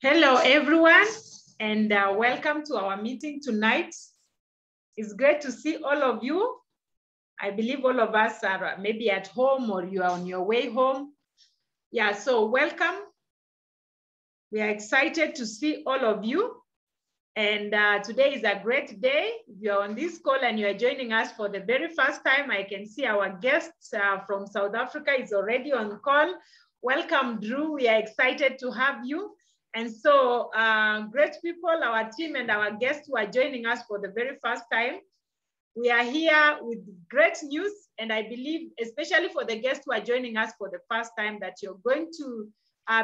Hello, everyone, and welcome to our meeting tonight. It's great to see all of you. I believe all of us are maybe at home or you are on your way home. Yeah, so welcome. We are excited to see all of you. And today is a great day. If you're on this call and you are joining us for the very first time, I can see our guests from South Africa is already on call. Welcome, Drew. We are excited to have you. And so great people, our team and our guests who are joining us for the very first time. We are here with great news. And I believe, especially for the guests who are joining us for the first time, that you're going to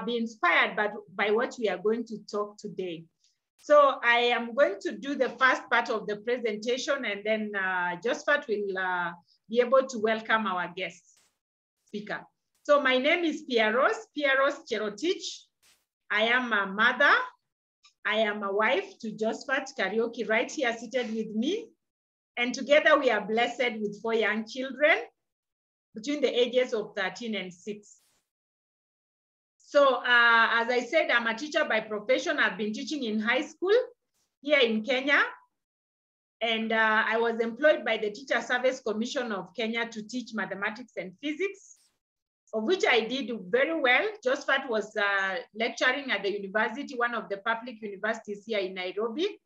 be inspired by what we are going to talk today. So I am going to do the first part of the presentation, and then Josphat will be able to welcome our guest speaker. So my name is Pearose Cherotich. I am a mother. I am a wife to Josphat Karaoke right here seated with me. And together we are blessed with 4 young children between the ages of 13 and 6. So as I said, I'm a teacher by profession. I've been teaching in high school here in Kenya. And I was employed by the Teacher Service Commission of Kenya to teach mathematics and physics, of which I did very well. Josphat was lecturing at the university, one of the public universities here in Nairobi.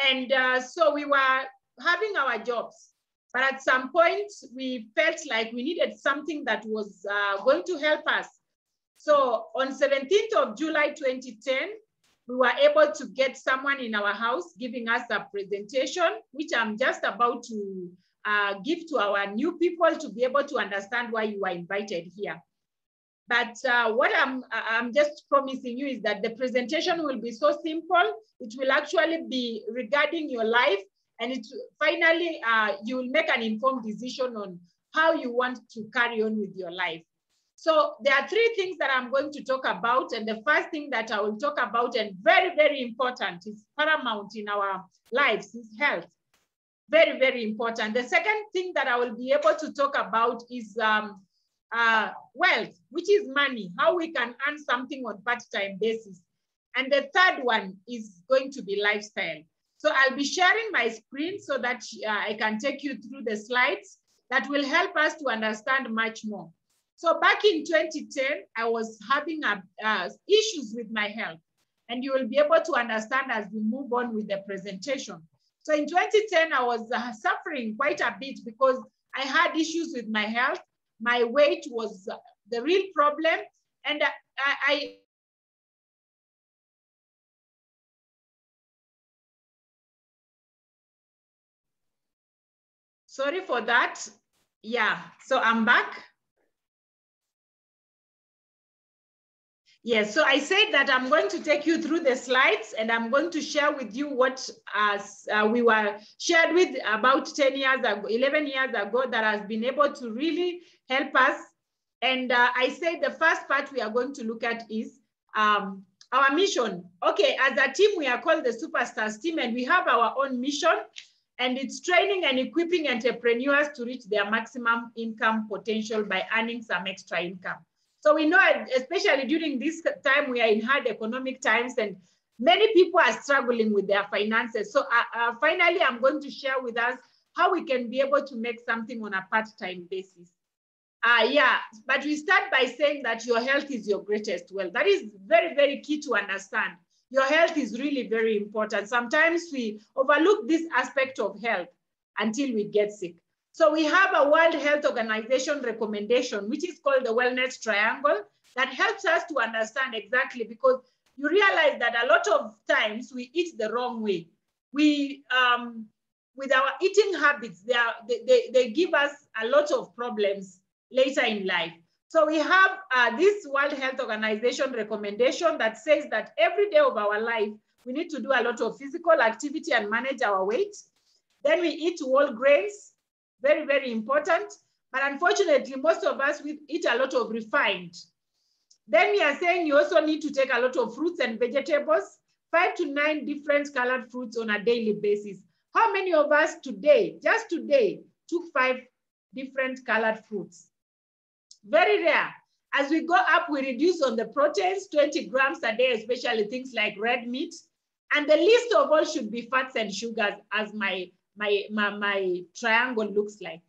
And so we were having our jobs. But at some point, we felt like we needed something that was going to help us. So on 17th of July, 2010, we were able to get someone in our house giving us a presentation, which I'm just about to give to our new people to be able to understand why you are invited here. But what I'm just promising you is that the presentation will be so simple. It will actually be regarding your life, and it finally, you will make an informed decision on how you want to carry on with your life. So there are 3 things that I'm going to talk about. And the first thing that I will talk about, and very, very important, is paramount in our lives, is health. Very, very important. The second thing that I will be able to talk about is wealth, which is money, how we can earn something on part-time basis. And the third one is going to be lifestyle. So I'll be sharing my screen so that I can take you through the slides that will help us to understand much more. So back in 2010, I was having issues with my health, and you will be able to understand as we move on with the presentation. So in 2010, I was suffering quite a bit because I had issues with my health. My weight was the real problem. And sorry for that. Yeah, so I'm back. Yes, so I said that I'm going to take you through the slides, and I'm going to share with you what we were shared with about 10 years ago, 11 years ago, that has been able to really help us. And I said the first part we are going to look at is our mission. Okay, as a team, we are called the Superstars team, and we have our own mission, and it's training and equipping entrepreneurs to reach their maximum income potential by earning some extra income. So we know, especially during this time, we are in hard economic times, and many people are struggling with their finances. So finally, I'm going to share with us how we can be able to make something on a part-time basis. Yeah, but we start by saying that your health is your greatest wealth. That is very, very key to understand. Your health is really very important. Sometimes we overlook this aspect of health until we get sick. So we have a World Health Organization recommendation, which is called the Wellness Triangle, that helps us to understand exactly, because you realize that a lot of times we eat the wrong way. We, with our eating habits, they give us a lot of problems later in life. So we have this World Health Organization recommendation that says that every day of our life, we need to do a lot of physical activity and manage our weight. Then we eat whole grains. Very, very important. But unfortunately, most of us, we eat a lot of refined. Then we are saying you also need to take a lot of fruits and vegetables, 5 to 9 different colored fruits on a daily basis. How many of us today, just today, took 5 different colored fruits? Very rare. As we go up, we reduce on the proteins, 20 grams a day, especially things like red meat. And the least of all should be fats and sugars, as my triangle looks like.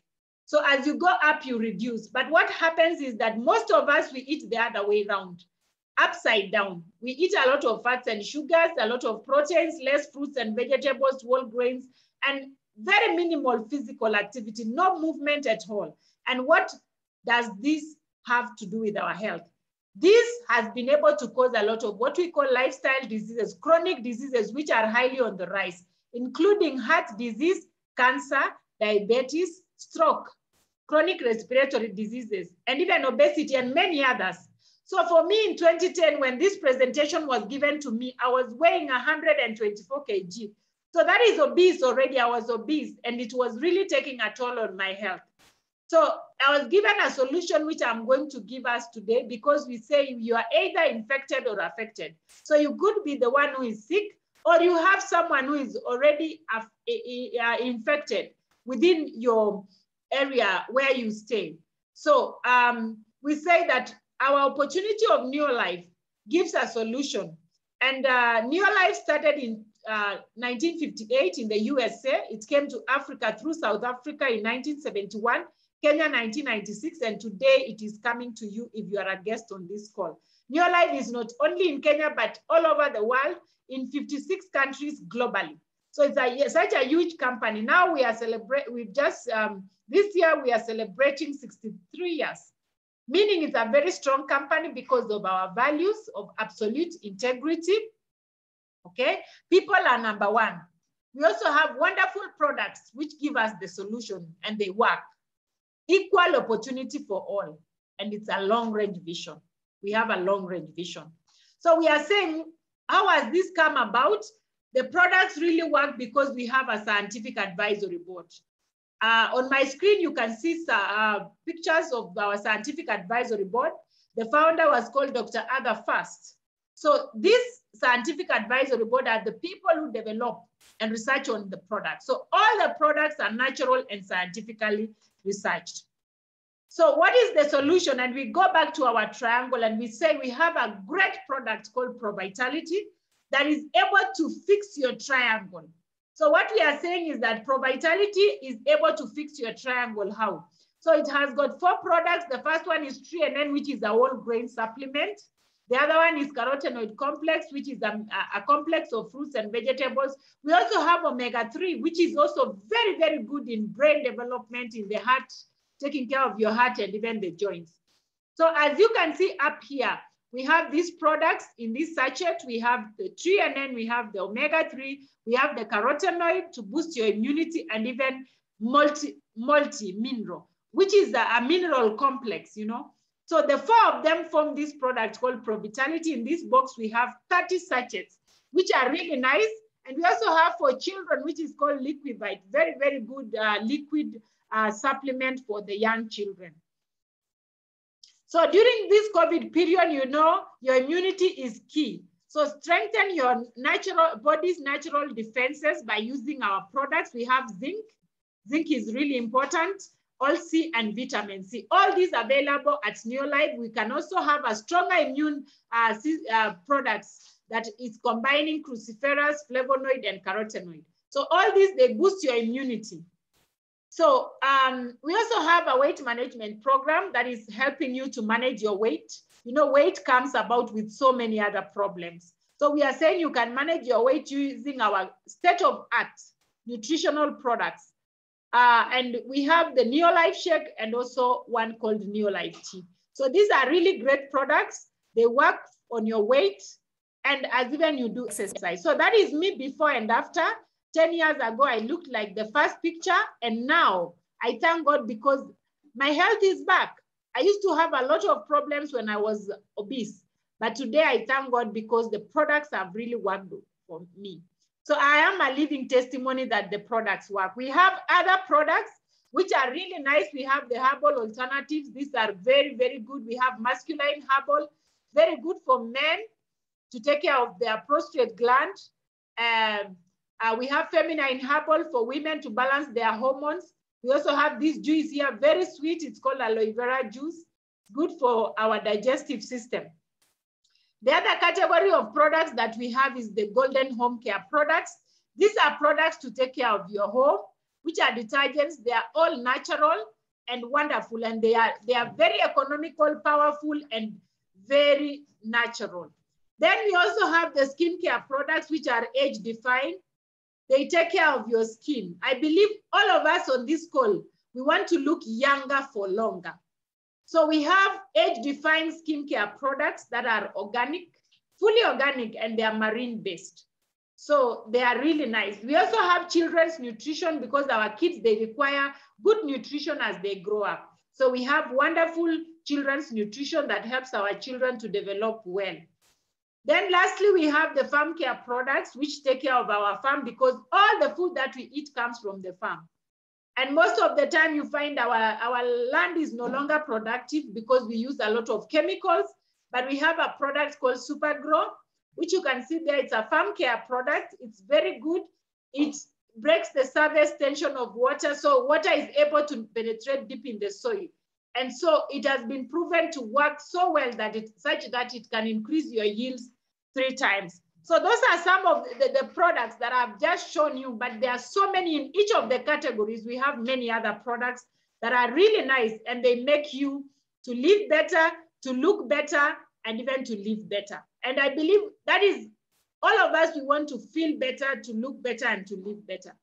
So as you go up, you reduce. But what happens is that most of us, we eat the other way around, upside down. We eat a lot of fats and sugars, a lot of proteins, less fruits and vegetables, whole grains, and very minimal physical activity, no movement at all. And what does this have to do with our health? This has been able to cause a lot of what we call lifestyle diseases, chronic diseases, which are highly on the rise, including heart disease, cancer, diabetes, stroke, chronic respiratory diseases, and even obesity and many others. So for me in 2010, when this presentation was given to me, I was weighing 124 kg. So that is obese already. I was obese, and it was really taking a toll on my health. So I was given a solution which I'm going to give us today, because we say you are either infected or affected. So you could be the one who is sick, or you have someone who is already infected within your area where you stay. So we say that our opportunity of NEOLIFE gives a solution. And NEOLIFE started in 1958 in the USA. It came to Africa through South Africa in 1971, Kenya 1996, and today it is coming to you if you are a guest on this call. NEOLIFE is not only in Kenya, but all over the world in 56 countries globally. So it's such a huge company. Now we are this year we are celebrating 63 years, meaning it's a very strong company because of our values of absolute integrity. Okay, people are number one. We also have wonderful products which give us the solution, and they work. Equal opportunity for all, and it's a long-range vision. We have a long-range vision. So we are saying, how has this come about? The products really work because we have a scientific advisory board. On my screen, you can see pictures of our scientific advisory board. The founder was called Dr. Ada Fast. So this scientific advisory board are the people who develop and research on the product. So all the products are natural and scientifically researched. So what is the solution? And we go back to our triangle and we say we have a great product called ProVitality that is able to fix your triangle. So what we are saying is that ProVitality is able to fix your triangle. How? So it has got 4 products. The first one is 3NN, which is a whole grain supplement. The other one is carotenoid complex, which is a complex of fruits and vegetables. We also have omega-3, which is also very, very good in brain development, in the heart, taking care of your heart and even the joints. So as you can see up here, we have these products in this sachet. We have the 3NN, we have the omega-3, we have the carotenoid to boost your immunity, and even multi-mineral, which is a mineral complex, you know. So the 4 of them form this product called ProVitality. In this box, we have 30 sachets, which are really nice. And we also have for children, which is called Liquivite, very, very good liquid supplement for the young children. So during this COVID period, you know, your immunity is key. So strengthen your body's natural defenses by using our products. We have zinc. Zinc is really important. All C and vitamin C. All these available at NEOLIFE. We can also have a stronger immune products that is combining cruciferous, flavonoid, and carotenoid. So all these, they boost your immunity. So we also have a weight management program that is helping you to manage your weight. You know, weight comes about with so many other problems. So we are saying you can manage your weight using our state-of-art nutritional products. And we have the NEOLIFE Shake and also one called NEOLIFE Tea. So these are really great products. They work on your weight and as even you do exercise. So that is me before and after. 10 years ago, I looked like the first picture, and now I thank God because my health is back. I used to have a lot of problems when I was obese, but today I thank God because the products have really worked for me. So I am a living testimony that the products work. We have other products which are really nice. We have the herbal alternatives. These are very, very good. We have masculine herbal, very good for men to take care of their prostate gland. We have feminine herbal for women to balance their hormones. We also have this juice here, very sweet. It's called aloe vera juice. good for our digestive system. The other category of products that we have is the golden home care products. These are products to take care of your home, which are detergents. They are all natural and wonderful, and they are very economical, powerful, and very natural. Then we also have the skincare products, which are age-defined. They take care of your skin. I believe all of us on this call, we want to look younger for longer. So we have age-defined skincare products that are organic, fully organic, and they are marine-based. So they are really nice. We also have children's nutrition because our kids, they require good nutrition as they grow up. So we have wonderful children's nutrition that helps our children to develop well. Then lastly, we have the farm care products, which take care of our farm because all the food that we eat comes from the farm. And most of the time you find our land is no longer productive because we use a lot of chemicals, but we have a product called Super Grow, which you can see there. It's a farm care product. It's very good. It breaks the surface tension of water. So water is able to penetrate deep in the soil. And so it has been proven to work so well that such that it can increase your yields 3 times. So those are some of the products that I've just shown you, but there are so many in each of the categories. We have many other products that are really nice, and they make you to live better, to look better, and even to live better. And I believe that is all of us, we want to feel better, to look better, and to live better.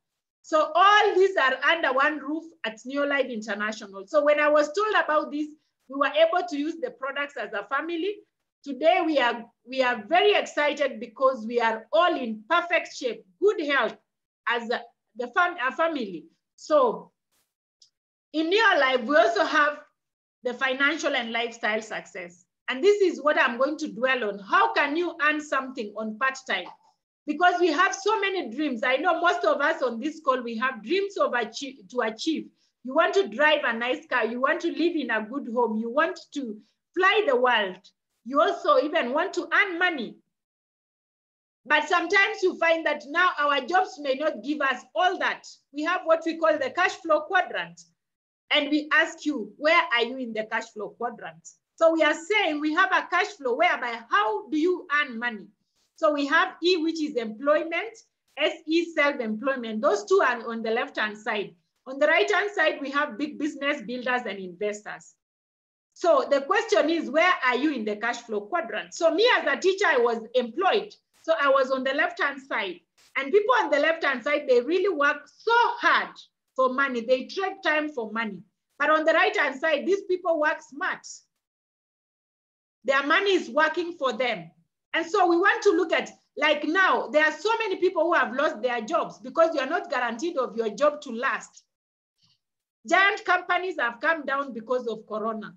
So all these are under one roof at NEOLIFE International. So when I was told about this, we were able to use the products as a family. Today we are very excited because we are all in perfect shape, good health as a family. So in NEOLIFE, we also have the financial and lifestyle success. And this is what I'm going to dwell on. How can you earn something on part-time? Because we have so many dreams. I know most of us on this call, we have dreams to achieve. You want to drive a nice car. You want to live in a good home. You want to fly the world. You also even want to earn money. But sometimes you find that now our jobs may not give us all that. We have what we call the cash flow quadrant. And we ask you, where are you in the cash flow quadrant? So we are saying we have a cash flow whereby how do you earn money? So we have E, which is employment, SE, self-employment. Those two are on the left-hand side. On the right-hand side, we have big business builders and investors. So the question is, where are you in the cash flow quadrant? So me as a teacher, I was employed. So I was on the left-hand side. And people on the left-hand side, they really work so hard for money. They trade time for money. But on the right-hand side, these people work smart. Their money is working for them. And so we want to look at, like now, there are so many people who have lost their jobs because you are not guaranteed of your job to last. Giant companies have come down because of Corona.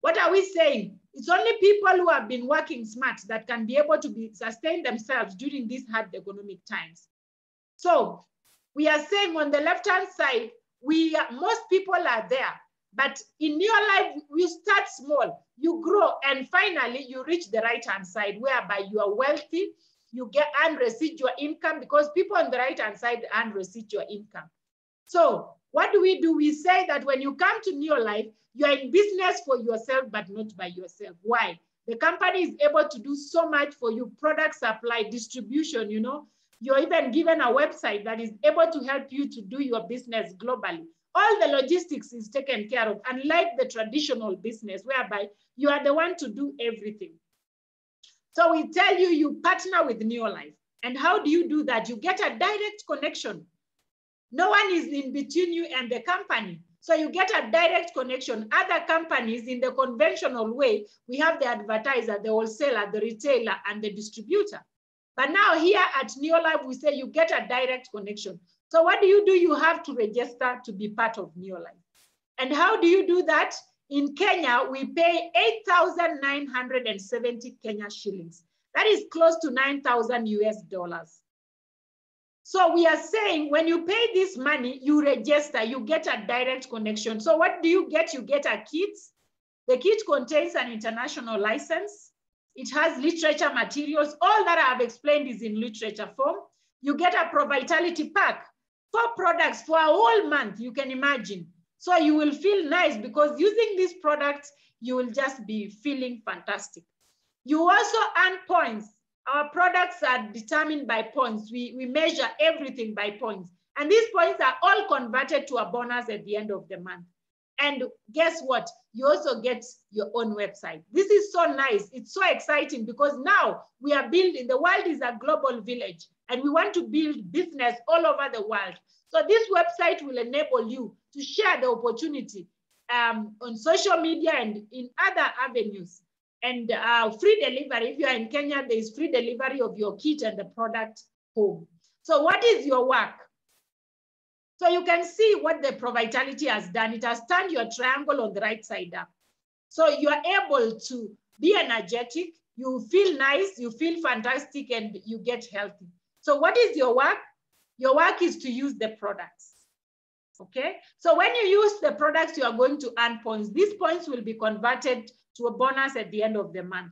What are we saying? It's only people who have been working smart that can be able to sustain themselves during these hard economic times. So we are saying on the left-hand side, most people are there. But in your life, you start small, you grow, and finally you reach the right-hand side whereby you are wealthy, you earn residual income because people on the right-hand side earn residual income. So what do? We say that when you come to NEOLIFE, you are in business for yourself, but not by yourself. Why? The company is able to do so much for you, product supply, distribution, you know. You're even given a website that is able to help you to do your business globally. All the logistics is taken care of, unlike the traditional business, whereby you are the one to do everything. So we tell you, you partner with NEOLIFE. And how do you do that? You get a direct connection. No one is in between you and the company. So you get a direct connection. Other companies in the conventional way, we have the advertiser, the wholesaler, the retailer, and the distributor. But now here at NEOLIFE, we say you get a direct connection. So what do? You have to register to be part of NEOLIFE. And how do you do that? In Kenya, we pay 8,970 Kenya shillings. That is close to 9,000 US dollars. So we are saying when you pay this money, you register, you get a direct connection. So what do? You get a kit. The kit contains an international license. It has literature materials. All that I have explained is in literature form. You get a Pro Vitality pack. 4 products for a whole month, you can imagine. So you will feel nice because using these products, you will just be feeling fantastic. You also earn points. Our products are determined by points. We measure everything by points. And these points are all converted to a bonus at the end of the month. And guess what? You also get your own website. This is so nice. It's so exciting because now we are building, the world is a global village and we want to build business all over the world. So this website will enable you to share the opportunity on social media and in other avenues. And free delivery, if you are in Kenya, there is free delivery of your kit and the product home. So what is your work? So you can see what the ProVitality has done. It has turned your triangle on the right side up. So you are able to be energetic, you feel nice, you feel fantastic, and you get healthy. So what is your work? Your work is to use the products, okay? So when you use the products, you are going to earn points. These points will be converted to a bonus at the end of the month.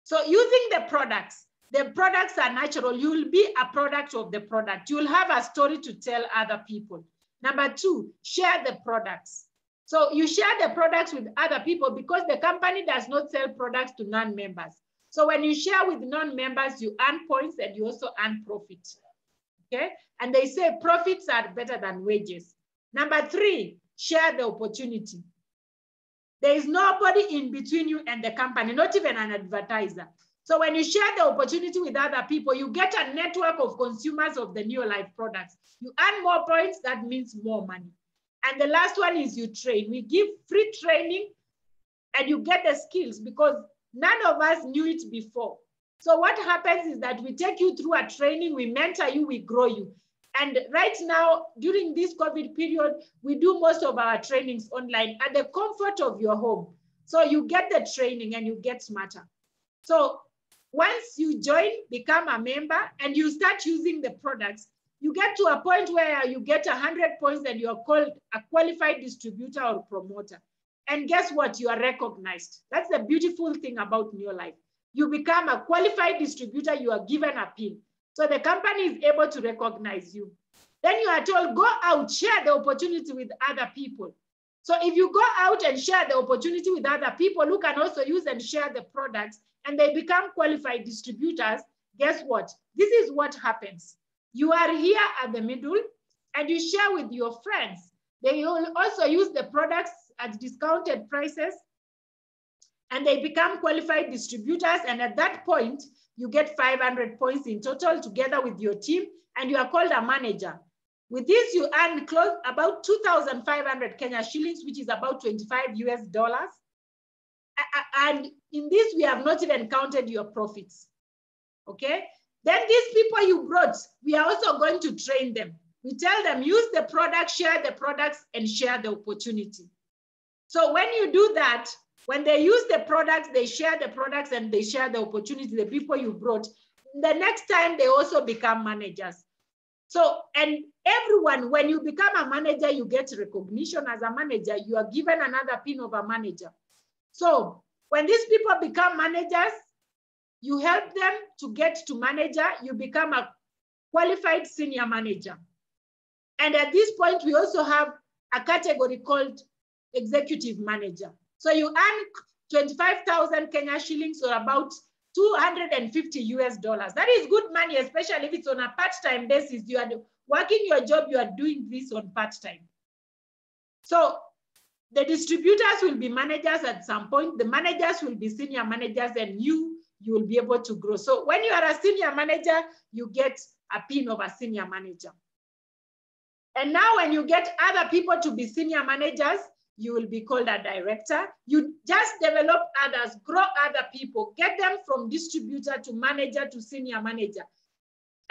So using the products are natural. You will be a product of the product. You will have a story to tell other people. Number two, share the products. So you share the products with other people because the company does not sell products to non-members. So when you share with non-members, you earn points and you also earn profit, okay? And they say profits are better than wages. Number three, share the opportunity. There is nobody in between you and the company, not even an advertiser. So when you share the opportunity with other people, you get a network of consumers of the NEOLIFE products. You earn more points, that means more money. And the last one is you train. We give free training and you get the skills because none of us knew it before. So what happens is that we take you through a training, we mentor you, we grow you. And right now, during this COVID period, we do most of our trainings online at the comfort of your home. So you get the training and you get smarter. So once you join, become a member, and you start using the products, you get to a point where you get 100 points and you're called a qualified distributor or promoter. And guess what? You are recognized. That's the beautiful thing about NEOLIFE. You become a qualified distributor, you are given a pin. So the company is able to recognize you. Then you are told, go out, share the opportunity with other people. So if you go out and share the opportunity with other people who can also use and share the products, and they become qualified distributors, guess what? This is what happens. You are here at the middle and you share with your friends. They will also use the products at discounted prices and they become qualified distributors. And at that point, you get 500 points in total together with your team and you are called a manager. With this, you earn close about 2,500 Kenya shillings, which is about $25 US. And in this, we have not even counted your profits, okay? Then these people you brought, we are also going to train them. We tell them, use the product, share the products, and share the opportunity. So when you do that, when they use the products, they share the products, and they share the opportunity, the people you brought, the next time they also become managers. So, and everyone, when you become a manager, you get recognition as a manager. You are given another pin of a manager. So when these people become managers, you help them to get to manager, you become a qualified senior manager. And at this point, we also have a category called executive manager. So you earn 25,000 Kenya shillings or about $250 US. That is good money, especially if it's on a part-time basis. You are working your job, you are doing this on part-time. So the distributors will be managers at some point. The managers will be senior managers and you will be able to grow. So when you are a senior manager, you get a pin of a senior manager. And now when you get other people to be senior managers, you will be called a director. You just develop others, grow other people, get them from distributor to manager to senior manager.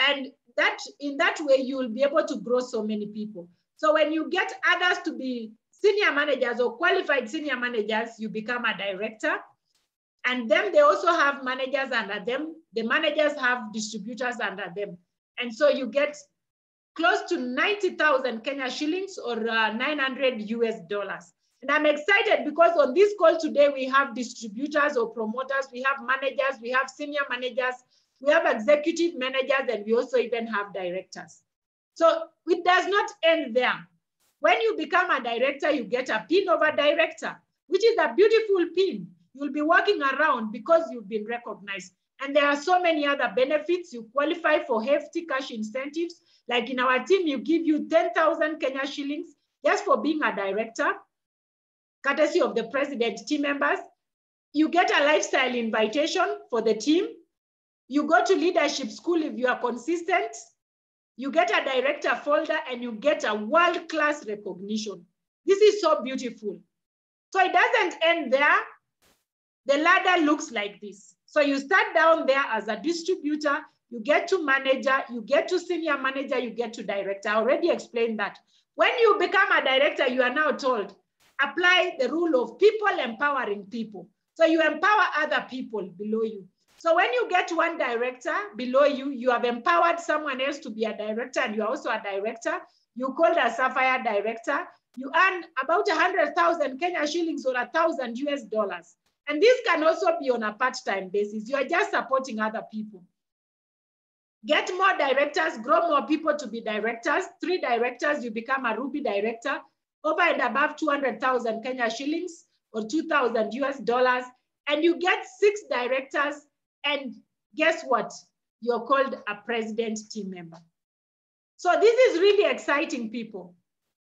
And that in that way, you will be able to grow so many people. So when you get others to be senior managers or qualified senior managers, you become a director. And then they also have managers under them. The managers have distributors under them. And so you get close to 90,000 Kenya shillings or 900 US dollars. And I'm excited because on this call today, we have distributors or promoters, we have managers, we have senior managers, we have executive managers, and we also even have directors. So it does not end there. When you become a director, you get a pin of a director, which is a beautiful pin. You'll be walking around because you've been recognized. And there are so many other benefits. You qualify for hefty cash incentives. Like in our team, you give you 10,000 Kenya shillings just for being a director, courtesy of the president team members. You get a lifestyle invitation for the team. You go to leadership school if you are consistent. You get a director folder and you get a world-class recognition. This is so beautiful. So it doesn't end there. The ladder looks like this. So you start down there as a distributor, you get to manager, you get to senior manager, you get to director. I already explained that. When you become a director, you are now told, apply the rule of people empowering people. So you empower other people below you. So when you get one director below you, you have empowered someone else to be a director, and you're also a director. You called a Sapphire director. You earn about 100,000 Kenya shillings or $1,000 US. And this can also be on a part-time basis. You are just supporting other people. Get more directors, grow more people to be directors. 3 directors, you become a Ruby director. Over and above 200,000 Kenya shillings or $2,000 US. And you get 6 directors. And guess what? You're called a president team member. So this is really exciting, people,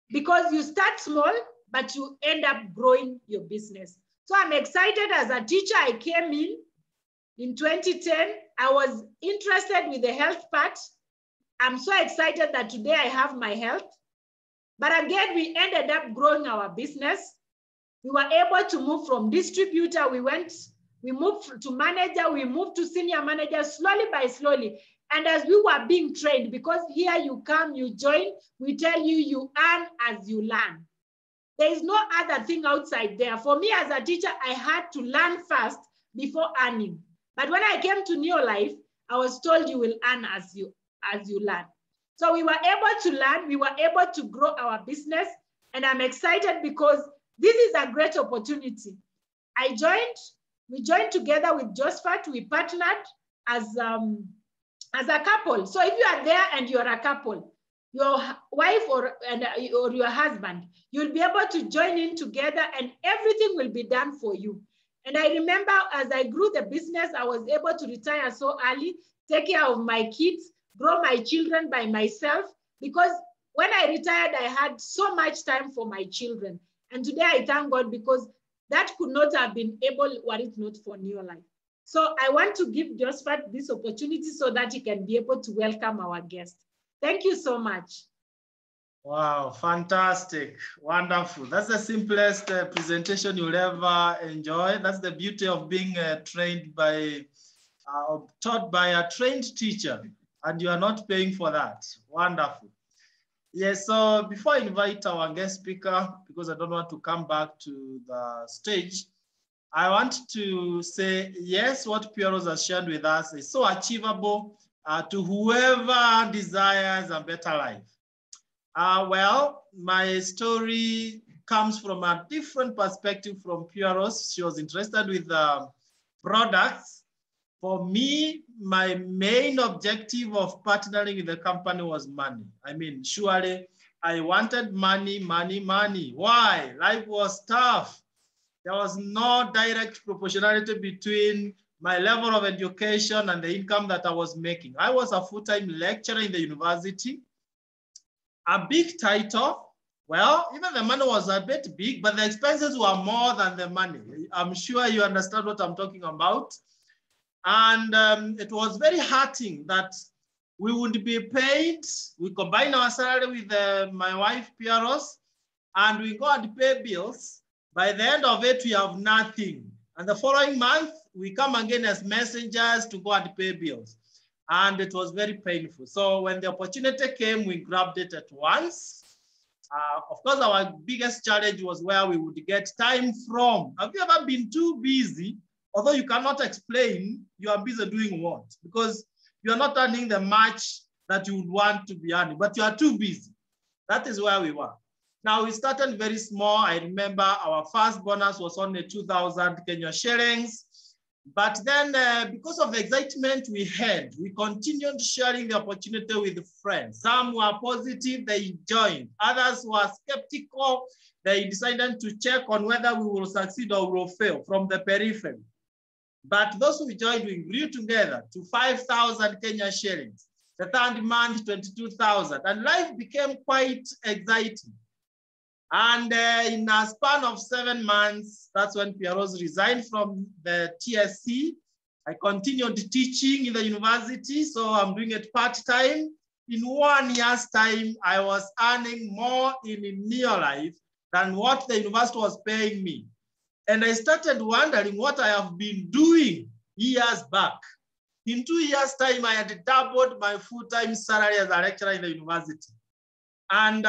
because you start small, but you end up growing your business. So I'm excited. As a teacher, I came in 2010. I was interested with the health part. I'm so excited that today I have my health. But again, we ended up growing our business. We were able to move from distributor. We moved to manager. We moved to senior manager slowly by slowly. And as we were being trained, because here you come, you join, we tell you, you earn as you learn. There is no other thing outside there. For me as a teacher, I had to learn first before earning. But when I came to NEOLIFE, I was told you will earn as you learn. So we were able to learn, we were able to grow our business, and I'm excited because this is a great opportunity. We joined together with Josphat. We partnered as a couple. So if you are there and you're a couple, your wife or your husband, you'll be able to join in together and everything will be done for you. And I remember as I grew the business, I was able to retire so early, take care of my kids, grow my children by myself, because when I retired, I had so much time for my children. And today I thank God, because that could not have been able were it not for NEOLIFE. So I want to give Josphat this opportunity so that he can be able to welcome our guest. Thank you so much. Wow, fantastic, wonderful. That's the simplest presentation you'll ever enjoy. That's the beauty of being taught by a trained teacher, and you are not paying for that. Wonderful. Yes, so before I invite our guest speaker, because I don't want to come back to the stage, I want to say, yes, what Pearose has shared with us is so achievable to whoever desires a better life. Well, my story comes from a different perspective from Pearose. She was interested with products. For me, my main objective of partnering with the company was money. I mean, surely I wanted money, money, money. Why? Life was tough. There was no direct proportionality between my level of education and the income that I was making. I was a full-time lecturer in the university, a big title. Well, even the money was a bit big, but the expenses were more than the money. I'm sure you understand what I'm talking about. And it was very hurting that we would be paid. We combine our salary with my wife, Pearose, and we go and pay bills. By the end of it, we have nothing. And the following month, we come again as messengers to go and pay bills. And it was very painful. So when the opportunity came, we grabbed it at once. Of course, our biggest challenge was where we would get time from. Have you ever been too busy? Although you cannot explain, you are busy doing what? Because you are not earning the much that you would want to be earning, but you are too busy. That is where we were. Now, we started very small. I remember our first bonus was only 2,000 Kenya shillings. But then because of the excitement we had, we continued sharing the opportunity with friends. Some were positive, they joined. Others were skeptical. They decided to check on whether we will succeed or will fail from the periphery. But those who joined, we grew together to 5,000 Kenya shillings. The third month, 22,000. And life became quite exciting. And in a span of 7 months, that's when Pearose resigned from the TSC. I continued teaching in the university, so I'm doing it part-time. In 1 year's time, I was earning more in NEOLIFE than what the university was paying me. And I started wondering what I have been doing years back. In 2 years' time, I had doubled my full-time salary as a lecturer in the university. And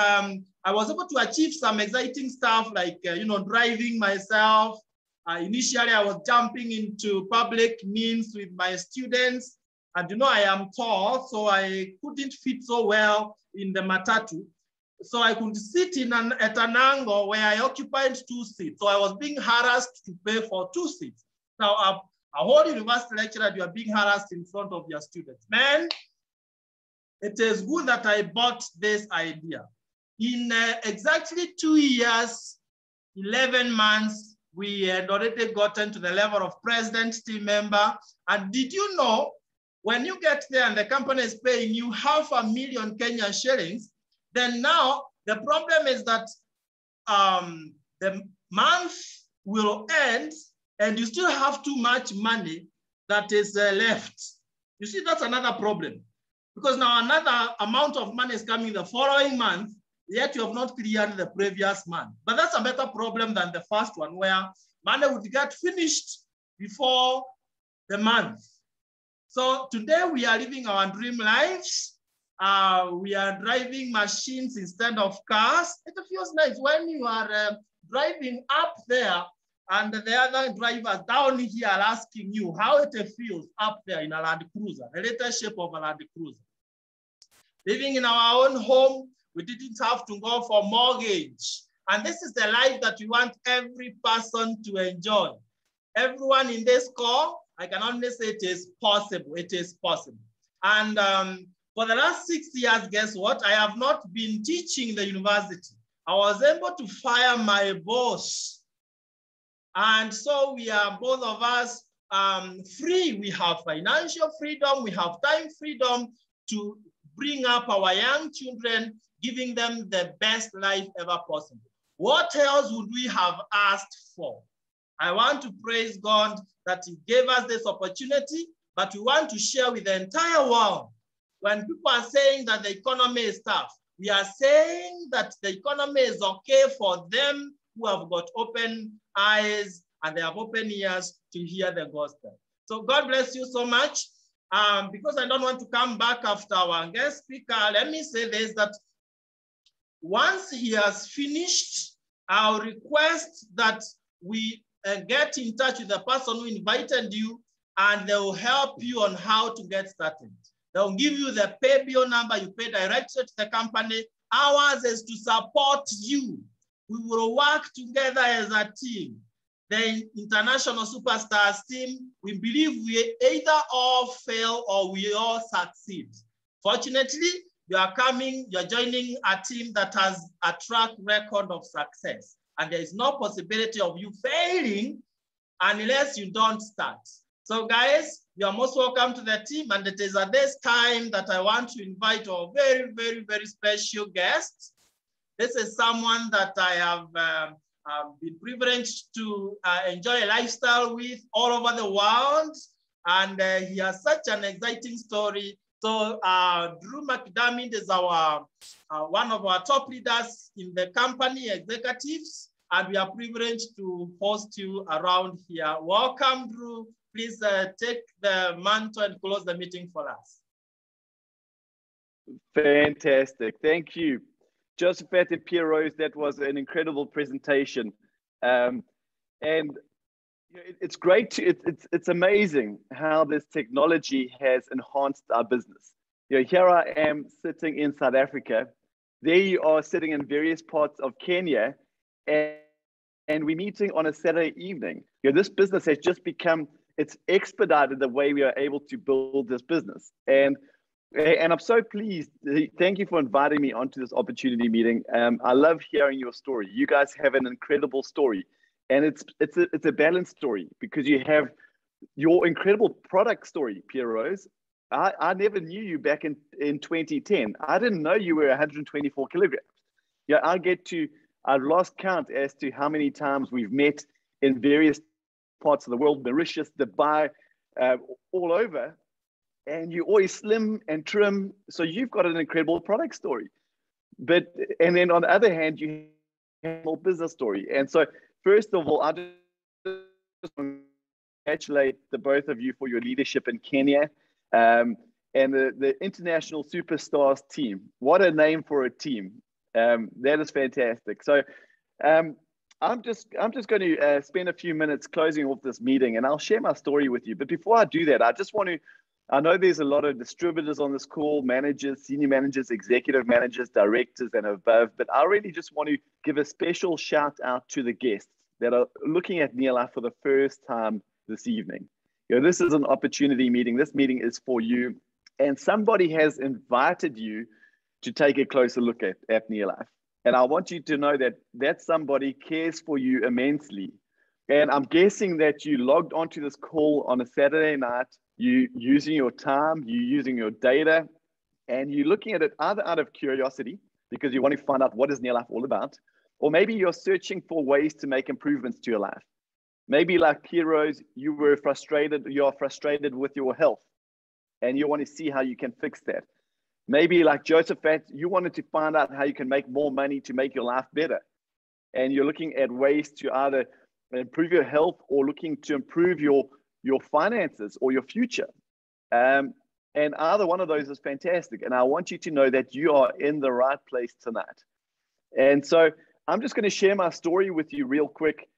I was able to achieve some exciting stuff like, driving myself. Initially, I was jumping into public means with my students. And I am tall, so I couldn't fit so well in the matatu. So I could sit at an angle where I occupied 2 seats. So I was being harassed to pay for 2 seats. Now, a whole university lecturer, you are being harassed in front of your students. Man, it is good that I bought this idea. In exactly 2 years, 11 months, we had already gotten to the level of president, team member. And did you know, when you get there and the company is paying you 500,000 Kenyan shillings, then now the problem is that the month will end and you still have too much money that is left. You see, that's another problem. Because now another amount of money is coming the following month, yet you have not cleared the previous month. But that's a better problem than the first one, where money would get finished before the month. So today we are living our dream lives. We are driving machines instead of cars. It feels nice when you are driving up there and the other drivers down here are asking you how it feels up there in a Land Cruiser, the latest shape of a Land Cruiser. Living in our own home, we didn't have to go for mortgage. And this is the life that we want every person to enjoy. Everyone in this call, I can only say it is possible. It is possible. And for the last 6 years, guess what? I have not been teaching in the university. I was able to fire my boss. And so we are both of us free. We have financial freedom. We have time freedom to bring up our young children, giving them the best life ever possible. What else would we have asked for? I want to praise God that He gave us this opportunity, but we want to share with the entire world. When people are saying that the economy is tough, we are saying that the economy is okay for them who have got open eyes and they have open ears to hear the gospel. So God bless you so much. Because I don't want to come back after our guest speaker, let me say this, that once he has finished, I'll request that we get in touch with the person who invited you and they will help you on how to get started. They'll give you the pay bill number, you pay directly to the company. Ours is to support you. We will work together as a team. The International Superstars team, we believe we either all fail or we all succeed. Fortunately, you are joining a team that has a track record of success. And there is no possibility of you failing unless you don't start. So guys, you are most welcome to the team. And it is at this time that I want to invite our very, very, very special guest. This is someone that I have been privileged to enjoy a lifestyle with all over the world. And he has such an exciting story. So Drew Mcdermid is our one of our top leaders in the company, executives, and we are privileged to host you around here. Welcome, Drew. Please take the mantle and close the meeting for us. Fantastic. Thank you. Josphat and Pearose, that was an incredible presentation. And it's great. It's amazing how this technology has enhanced our business. Here I am sitting in South Africa. There you are sitting in various parts of Kenya, and we're meeting on a Saturday evening. This business has just become it's expedited the way we are able to build this business. And I'm so pleased. Thank you for inviting me onto this opportunity meeting. I love hearing your story. You guys have an incredible story, and it's a balanced story because you have your incredible product story, Pearose. I never knew you back in 2010. I didn't know you were 124 kilograms. Yeah, I've lost count as to how many times we've met in various parts of the world, Mauritius, Dubai, all over. And you're always slim and trim. So you've got an incredible product story. And then on the other hand, you have a business story. And so first of all, I just congratulate the both of you for your leadership in Kenya. And the International Superstars team. What a name for a team. That is fantastic. So I'm just going to spend a few minutes closing off this meeting, and I'll share my story with you. But before I do that, I know there's a lot of distributors on this call, managers, senior managers, executive managers, directors, and above, but I really just want to give a special shout out to the guests that are looking at NEOLIFE for the first time this evening. This is an opportunity meeting. This meeting is for you, and somebody has invited you to take a closer look at NEOLIFE. And I want you to know that somebody cares for you immensely. And I'm guessing that you logged onto this call on a Saturday night, you using your time, you using your data, and you're looking at it either out of curiosity, because you want to find out what is NEOLIFE all about, or maybe you're searching for ways to make improvements to your life. Maybe like Pearose, you are frustrated with your health, and you want to see how you can fix that. Maybe like Josphat, you wanted to find out how you can make more money to make your life better. And you're looking at ways to either improve your health or looking to improve your finances or your future. And either one of those is fantastic. And I want you to know that you are in the right place tonight. And so I'm just going to share my story with you real quick.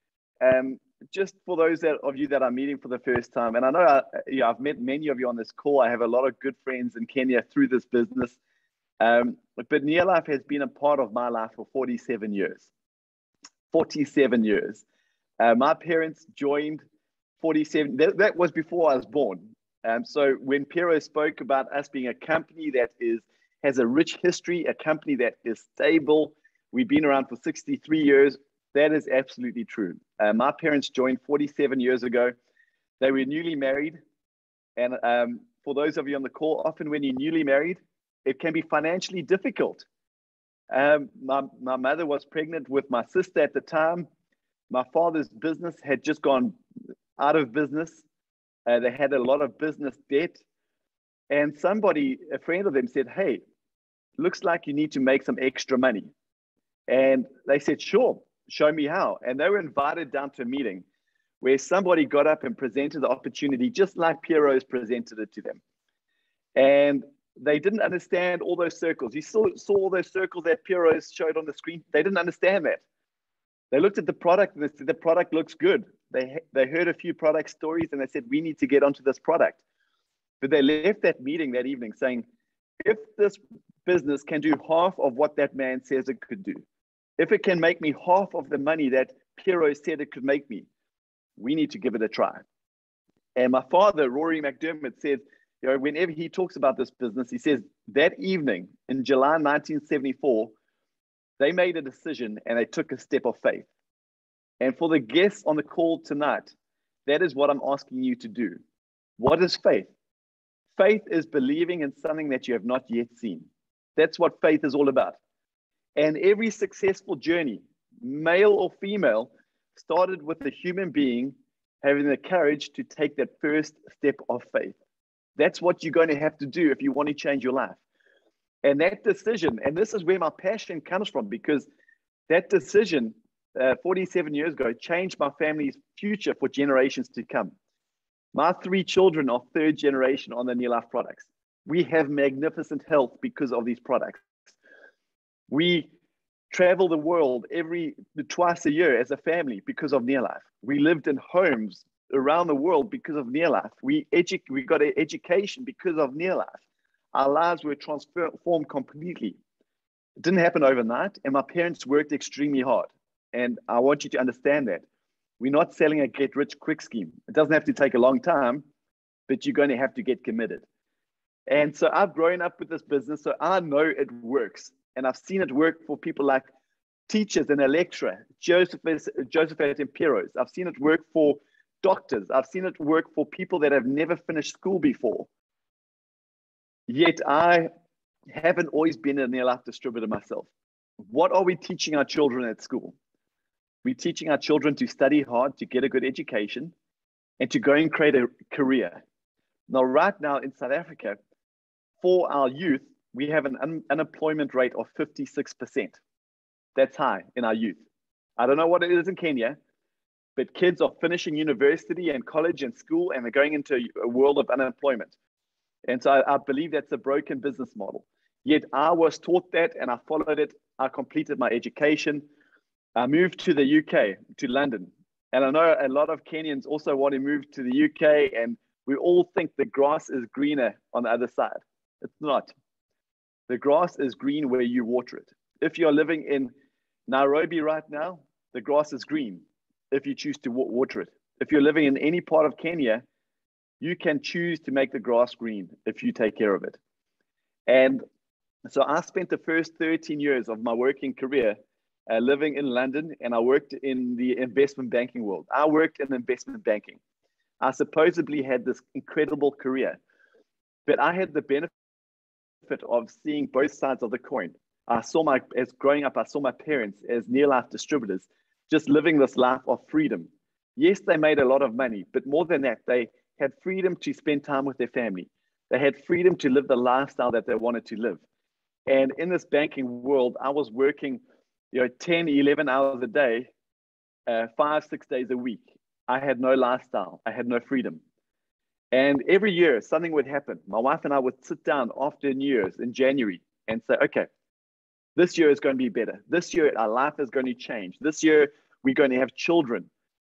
Just for those of you that are meeting for the first time, and I know I've met many of you on this call. I have a lot of good friends in Kenya through this business. But NEOLIFE has been a part of my life for 47 years. 47 years. My parents joined 47. That was before I was born. So when Pearose spoke about us being a company that has a rich history, a company that is stable, we've been around for 63 years. That is absolutely true. My parents joined 47 years ago. They were newly married. And for those of you on the call, often when you're newly married, it can be financially difficult. My mother was pregnant with my sister at the time. My father's business had just gone out of business. They had a lot of business debt. And a friend of them said, hey, looks like you need to make some extra money. And they said, sure. Show me how. And they were invited down to a meeting where somebody got up and presented the opportunity just like Pearose presented it to them. And they didn't understand all those circles. You saw all those circles that Pearose showed on the screen. They didn't understand that. They looked at the product and they said, the product looks good. They heard a few product stories and they said, we need to get onto this product. But they left that meeting that evening saying, if this business can do half of what that man says it could do, if it can make me half of the money that Pearose said it could make me, we need to give it a try. And my father, Mcdermid, said, whenever he talks about this business, he says that evening in July 1974, they made a decision and they took a step of faith. And for the guests on the call tonight, that is what I'm asking you to do. What is faith? Faith is believing in something that you have not yet seen. That's what faith is all about. And every successful journey, male or female, started with a human being having the courage to take that first step of faith. That's what you're going to have to do if you want to change your life. And that decision, and this is where my passion comes from, because that decision 47 years ago changed my family's future for generations to come. My 3 children are 3rd generation on the NEOLIFE products. We have magnificent health because of these products. We travel the world twice a year as a family because of NEOLIFE. We lived in homes around the world because of NEOLIFE. We got an education because of NEOLIFE. Our lives were transformed completely. It didn't happen overnight, and my parents worked extremely hard. And I want you to understand that. We're not selling a get rich quick scheme. It doesn't have to take a long time, but you're going to have to get committed. And so I've grown up with this business, so I know it works. And I've seen it work for people like teachers and Electra, Josphat and Pearose. I've seen it work for doctors. I've seen it work for people that have never finished school before. Yet I haven't always been a NEOLIFE distributor myself. What are we teaching our children at school? We're teaching our children to study hard, to get a good education, and to go and create a career. Now, right now in South Africa, for our youth, we have an unemployment rate of 56%. That's high in our youth. I don't know what it is in Kenya, but kids are finishing university and college and school, and they're going into a world of unemployment. And so I believe that's a broken business model. Yet I was taught that, and I followed it. I completed my education. I moved to the UK, to London. And I know a lot of Kenyans also want to move to the UK, and we all think the grass is greener on the other side. It's not. The grass is green where you water it. If you're living in Nairobi right now, the grass is green if you choose to water it. If you're living in any part of Kenya, you can choose to make the grass green if you take care of it. And so I spent the first 13 years of my working career living in London, and I worked in the investment banking world. I worked in investment banking. I supposedly had this incredible career, but I had the benefit of seeing both sides of the coin. As growing up, I saw my parents as NEOLIFE distributors, just living this life of freedom. Yes, they made a lot of money, but more than that, they had freedom to spend time with their family. They had freedom to live the lifestyle that they wanted to live. And in this banking world, I was working 10, 11 hours a day, 5, 6 days a week. I had no lifestyle. I had no freedom. And every year, something would happen. My wife and I would sit down after New Year's in January and say, okay, this year is going to be better. This year, our life is going to change. This year, we're going to have children.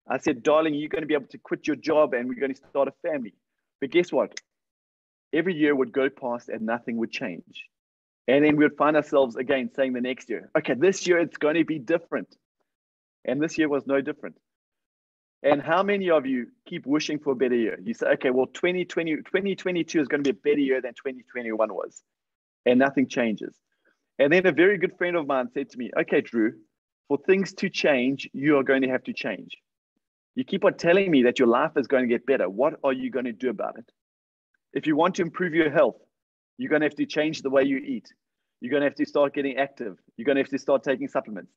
I said, darling, you're going to be able to quit your job and we're going to start a family. But guess what? Every year would go past and nothing would change. And then we would find ourselves again saying the next year, okay, this year it's going to be different. And this year was no different. And how many of you keep wishing for a better year? You say, okay, well, 2022 is going to be a better year than 2021 was. And nothing changes. And then a very good friend of mine said to me, okay, Drew, for things to change, you are going to have to change. You keep on telling me that your life is going to get better. What are you going to do about it? If you want to improve your health, you're going to have to change the way you eat. You're going to have to start getting active. You're going to have to start taking supplements.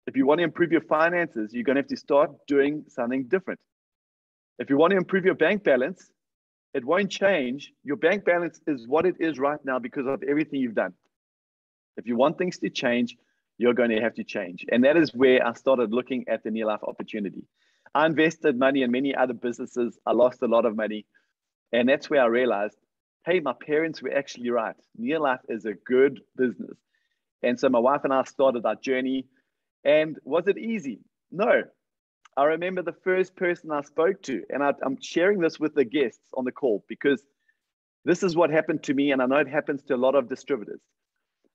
If you want to improve your finances, you're going to have to start doing something different. If you want to improve your bank balance, it won't change. Your bank balance is what it is right now because of everything you've done. If you want things to change, you're going to have to change. And that is where I started looking at the NEOLIFE opportunity. I invested money in many other businesses. I lost a lot of money. And that's where I realized, hey, my parents were actually right. NEOLIFE is a good business. And so my wife and I started our journey. And was it easy? No. I remember the first person I spoke to, and I'm sharing this with the guests on the call because this is what happened to me, and I know it happens to a lot of distributors.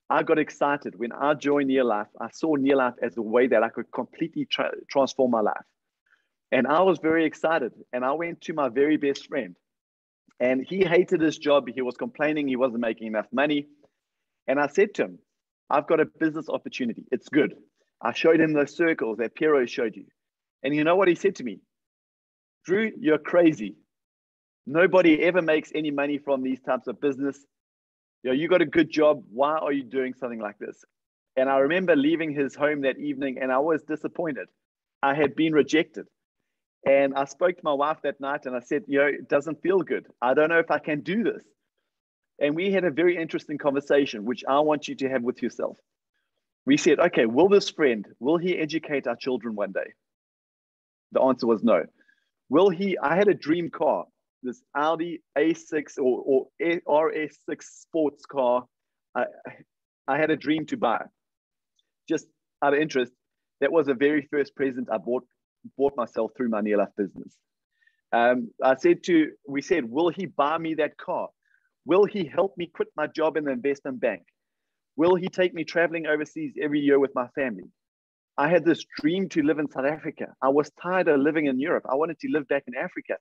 I got excited. When I joined NEOLIFE, I saw NEOLIFE as a way that I could completely transform my life. And I was very excited. And I went to my very best friend. And he hated his job. He was complaining he wasn't making enough money. And I said to him, I've got a business opportunity. It's good. I showed him those circles that Pearose showed you. And you know what he said to me? Drew, you're crazy. Nobody ever makes any money from these types of business. You got a good job. Why are you doing something like this? And I remember leaving his home that evening and I was disappointed. I had been rejected. And I spoke to my wife that night and I said, it doesn't feel good. I don't know if I can do this. And we had a very interesting conversation, which I want you to have with yourself. We said, okay, will he educate our children one day? The answer was no. I had a dream car, this Audi A6 or RS6 sports car. I had a dream to buy. Just out of interest, that was the very first present I bought myself through my NEOLIFE business. We said, will he buy me that car? Will he help me quit my job in the investment bank? Will he take me traveling overseas every year with my family? I had this dream to live in South Africa. I was tired of living in Europe. I wanted to live back in Africa,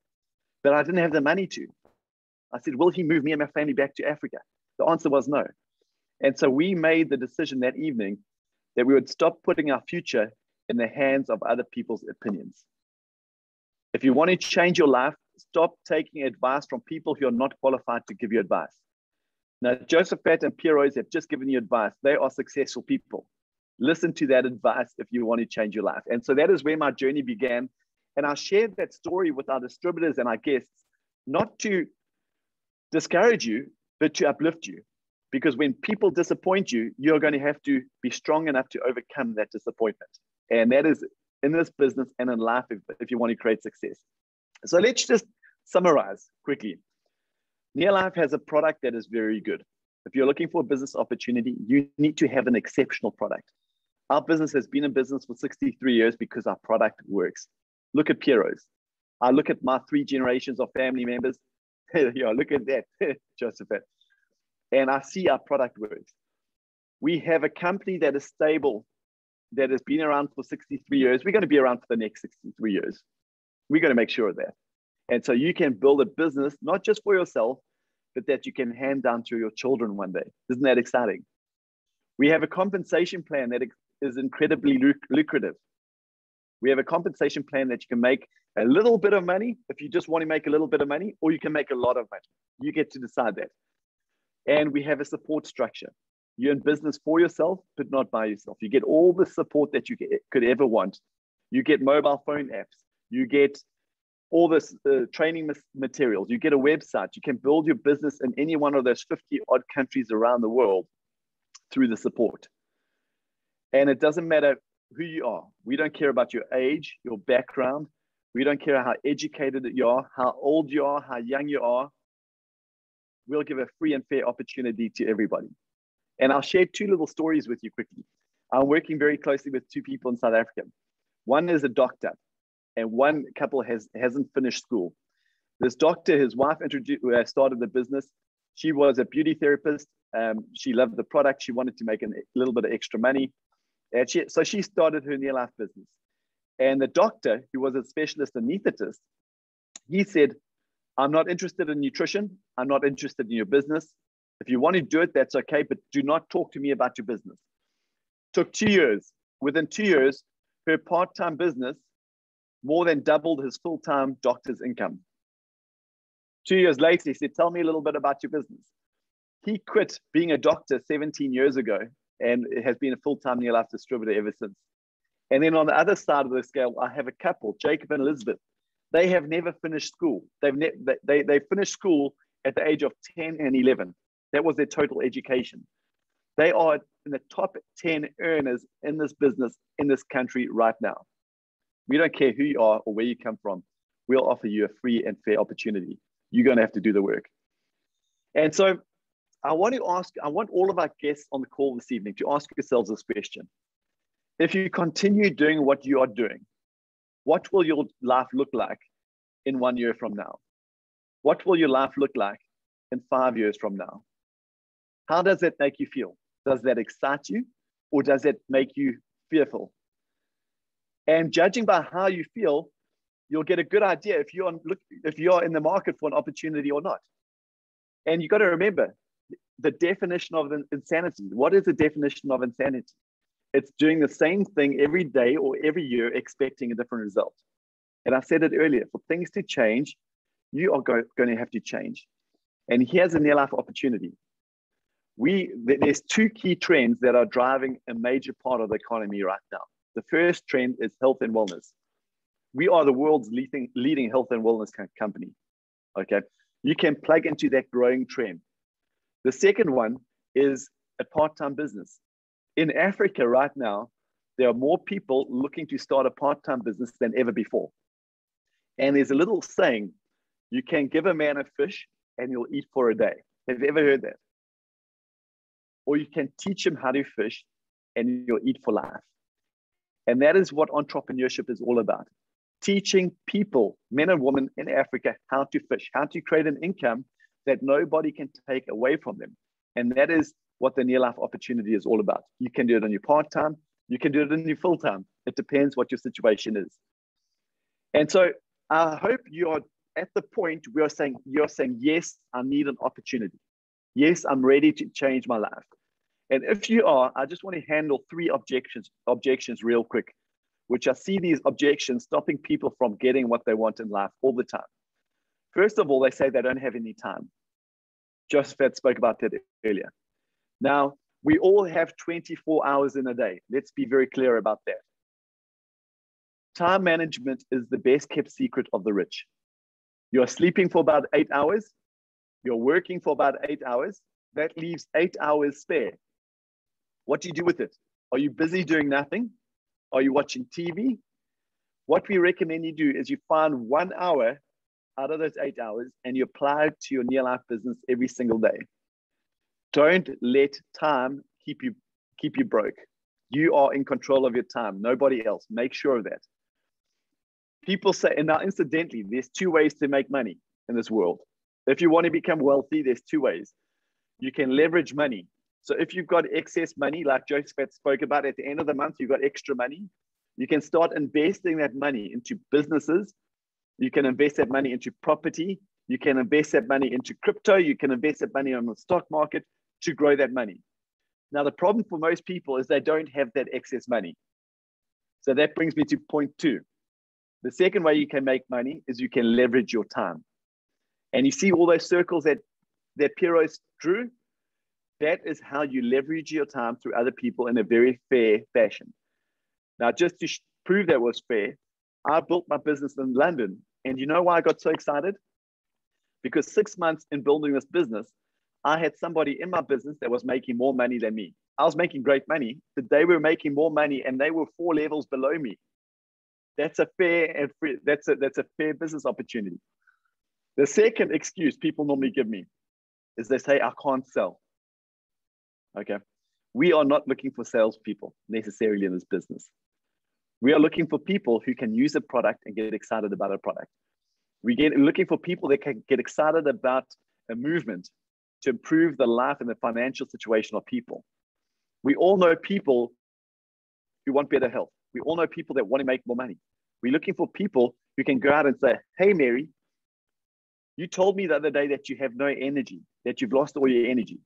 but I didn't have the money to. I said, will he move me and my family back to Africa? The answer was no. And so we made the decision that evening that we would stop putting our future in the hands of other people's opinions. If you want to change your life, stop taking advice from people who are not qualified to give you advice. Now, Josphat and Pearose have just given you advice. They are successful people. Listen to that advice if you want to change your life. And so that is where my journey began. And I shared that story with our distributors and our guests, not to discourage you, but to uplift you. Because when people disappoint you, you're going to have to be strong enough to overcome that disappointment. And that is in this business and in life if you want to create success. So let's just summarize quickly. NEOLIFE has a product that is very good. If you're looking for a business opportunity, you need to have an exceptional product. Our business has been in business for 63 years because our product works. Look at Pearose. I look at my 3 generations of family members. Yeah, look at that, Josphat. And I see our product works. We have a company that is stable, that has been around for 63 years. We're going to be around for the next 63 years. We're going to make sure of that. And so you can build a business, not just for yourself, but that you can hand down to your children one day. Isn't that exciting? We have a compensation plan that is incredibly lucrative. We have a compensation plan that you can make a little bit of money if you just want to make a little bit of money, or you can make a lot of money. You get to decide that. And we have a support structure. You're in business for yourself, but not by yourself. You get all the support that you could ever want. You get mobile phone apps. You get all this training materials. You get a website. You can build your business in any one of those 50 odd countries around the world through the support. And it doesn't matter who you are. We don't care about your age, your background. We don't care how educated you are, how old you are, how young you are. We'll give a free and fair opportunity to everybody. And I'll share 2 little stories with you quickly. I'm working very closely with 2 people in South Africa. One is a doctor, and one couple hasn't finished school. This doctor, his wife started the business. She was a beauty therapist. She loved the product. She wanted to make a little bit of extra money. And so she started her NEOLIFE business. And the doctor, who was a specialist anesthetist, he said, I'm not interested in nutrition. I'm not interested in your business. If you want to do it, that's okay, but do not talk to me about your business. Took 2 years. Within 2 years, her part-time business more than doubled his full-time doctor's income. 2 years later, he said, tell me a little bit about your business. He quit being a doctor 17 years ago and has been a full-time NEOLIFE distributor ever since. And then on the other side of the scale, I have a couple, Jacob and Elizabeth. They have never finished school. They finished school at the age of 10 and 11. That was their total education. They are in the top 10 earners in this business, in this country right now. We don't care who you are or where you come from. We'll offer you a free and fair opportunity. You're going to have to do the work. And so I want all of our guests on the call this evening to ask yourselves this question. If you continue doing what you are doing, what will your life look like in 1 year from now? What will your life look like in 5 years from now? How does that make you feel? Does that excite you, or does it make you fearful? And judging by how you feel, you'll get a good idea if you're in the market for an opportunity or not. And you've got to remember the definition of insanity. What is the definition of insanity? It's doing the same thing every day or every year, expecting a different result. And I said it earlier, for things to change, you are going to have to change. And here's a NEOLIFE opportunity. There's 2 key trends that are driving a major part of the economy right now. The first trend is health and wellness. We are the world's leading health and wellness company. Okay, you can plug into that growing trend. The second one is a part-time business. In Africa right now, there are more people looking to start a part-time business than ever before. And there's a little saying, you can give a man a fish and he'll eat for a day. Have you ever heard that? Or you can teach him how to fish and you'll eat for life. And that is what entrepreneurship is all about. Teaching people, men and women in Africa, how to fish, how to create an income that nobody can take away from them. And that is what the NEOLIFE opportunity is all about. You can do it on your part-time. You can do it in your full time. It depends what your situation is. And so I hope you are at the point where you're saying, yes, I need an opportunity. Yes, I'm ready to change my life. And if you are, I just want to handle 3 objections real quick, which I see these objections stopping people from getting what they want in life all the time. First of all, they say they don't have any time. Josphat spoke about that earlier. Now, we all have 24 hours in a day. Let's be very clear about that. Time management is the best kept secret of the rich. You're sleeping for about 8 hours. You're working for about 8 hours. That leaves 8 hours spare. What do you do with it? Are you busy doing nothing? Are you watching TV? What we recommend you do is you find 1 hour out of those 8 hours and you apply it to your NEOLIFE business every single day. Don't let time keep you broke. You are in control of your time, nobody else. Make sure of that. People say, and now incidentally, there's 2 ways to make money in this world. If you want to become wealthy, there's 2 ways. You can leverage money. So if you've got excess money, like Josphat spoke about, at the end of the month, you've got extra money, you can start investing that money into businesses. You can invest that money into property. You can invest that money into crypto. You can invest that money on the stock market to grow that money. Now, the problem for most people is they don't have that excess money. So that brings me to point 2. The second way you can make money is you can leverage your time. And you see all those circles that Pearose drew? That is how you leverage your time through other people in a very fair fashion. Now, just to prove that was fair, I built my business in London. And you know why I got so excited? Because 6 months in building this business, I had somebody in my business that was making more money than me. I was making great money, but they were making more money and they were 4 levels below me. That's a fair that's a fair business opportunity. The second excuse people normally give me is they say, I can't sell. Okay. We are not looking for salespeople necessarily in this business. We are looking for people who can use a product and get excited about a product. We're looking for people that can get excited about a movement to improve the life and the financial situation of people. We all know people who want better health. We all know people that want to make more money. We're looking for people who can go out and say, hey, Mary, you told me the other day that you have no energy, that you've lost all your energy.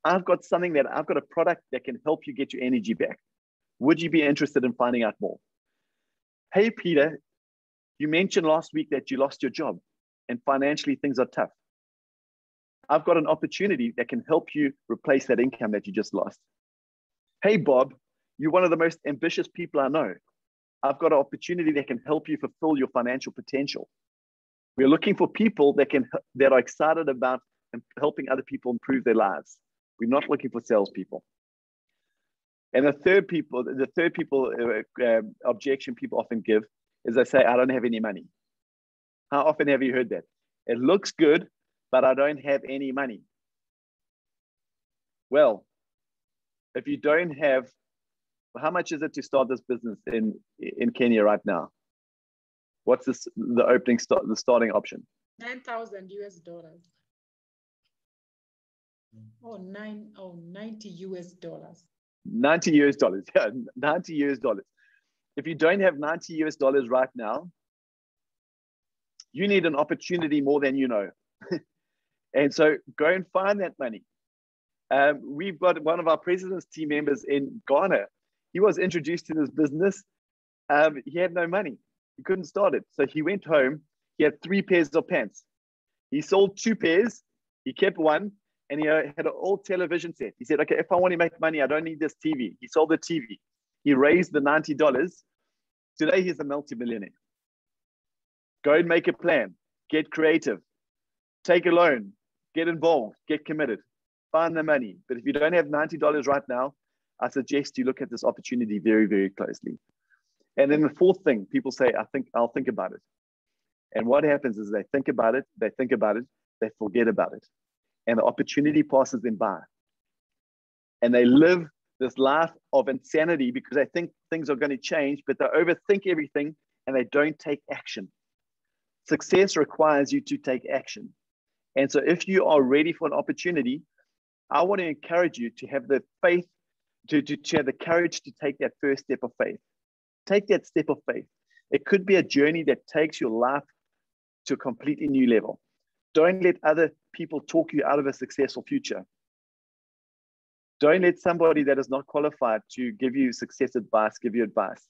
I've got a product that can help you get your energy back. Would you be interested in finding out more? Hey, Peter, you mentioned last week that you lost your job and financially things are tough. I've got an opportunity that can help you replace that income that you just lost. Hey, Bob, you're one of the most ambitious people I know. I've got an opportunity that can help you fulfill your financial potential. We're looking for people that are excited about helping other people improve their lives. We're not looking for salespeople. And the third objection people often give is they say, I don't have any money. How often have you heard that? It looks good, but I don't have any money. Well, if you don't have, how much is it to start this business in Kenya right now? What's the starting option? $9,000 US. Oh, 90 US dollars. 90 US dollars. Yeah, 90 US dollars. If you don't have 90 US dollars right now, you need an opportunity more than you know. And so go and find that money. We've got one of our president's team members in Ghana. He was introduced to this business. He had no money. He couldn't start it. So he went home. He had 3 pairs of pants. He sold 2 pairs. He kept one. And he had an old television set. He said, okay, if I want to make money, I don't need this TV. He sold the TV. He raised the $90. Today, he's a multimillionaire. Go and make a plan. Get creative. Take a loan. Get involved. Get committed. Find the money. But if you don't have $90 right now, I suggest you look at this opportunity very, very closely. And then the fourth thing, people say, I'll think about it. And what happens is they think about it, they forget about it. And the opportunity passes them by. And they live this life of insanity because they think things are going to change, but they overthink everything and they don't take action. Success requires you to take action. And so if you are ready for an opportunity, I want to encourage you to have the faith have the courage to take that first step of faith. Take that step of faith. It could be a journey that takes your life to a completely new level. Don't let other people talk you out of a successful future. Don't let somebody that is not qualified to give you success advice give you advice.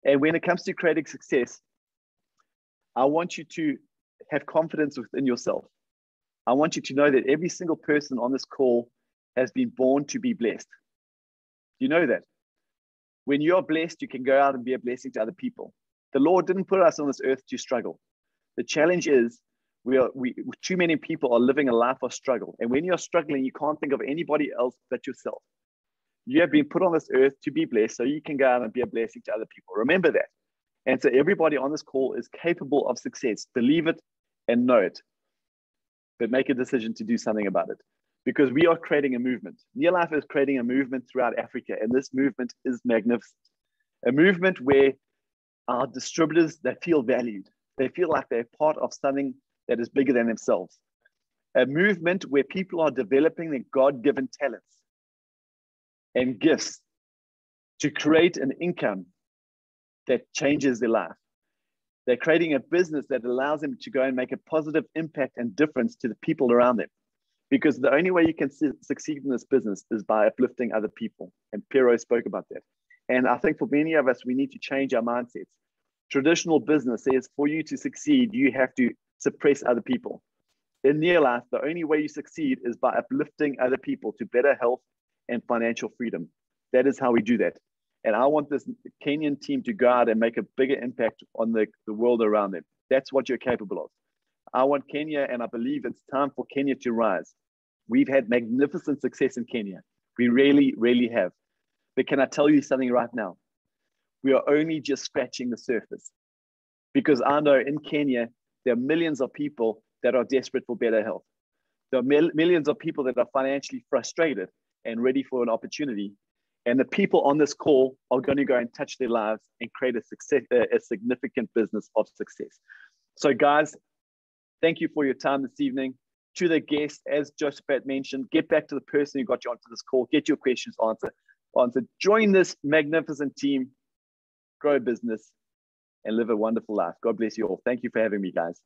And when it comes to creating success, I want you to have confidence within yourself. I want you to know that every single person on this call has been born to be blessed. You know that. When you are blessed, you can go out and be a blessing to other people. The Lord didn't put us on this earth to struggle. The challenge is too many people are living a life of struggle. And when you're struggling, you can't think of anybody else but yourself. You have been put on this earth to be blessed so you can go out and be a blessing to other people. Remember that. And so everybody on this call is capable of success. Believe it and know it. But make a decision to do something about it. Because we are creating a movement. NEOLIFE is creating a movement throughout Africa. And this movement is magnificent. A movement where our distributors, they feel valued. They feel like they're part of something that is bigger than themselves. A movement where people are developing their God-given talents and gifts to create an income that changes their life. They're creating a business that allows them to go and make a positive impact and difference to the people around them. Because the only way you can succeed in this business is by uplifting other people. And Pearose spoke about that. And I think for many of us, we need to change our mindsets. Traditional business says for you to succeed, you have to suppress other people. In NEOLIFE, the only way you succeed is by uplifting other people to better health and financial freedom. That is how we do that. And I want this Kenyan team to go out and make a bigger impact on the world around them. That's what you're capable of. I want Kenya, and I believe it's time for Kenya to rise. We've had magnificent success in Kenya. We really, really have. But can I tell you something right now? We are only just scratching the surface. Because I know in Kenya, there are millions of people that are desperate for better health. There are millions of people that are financially frustrated and ready for an opportunity. And the people on this call are going to go and touch their lives and create a significant business of success. So guys, thank you for your time this evening. To the guests, as Josphat mentioned, get back to the person who got you onto this call, get your questions answered. Join this magnificent team, grow a business, and live a wonderful life. God bless you all. Thank you for having me, guys.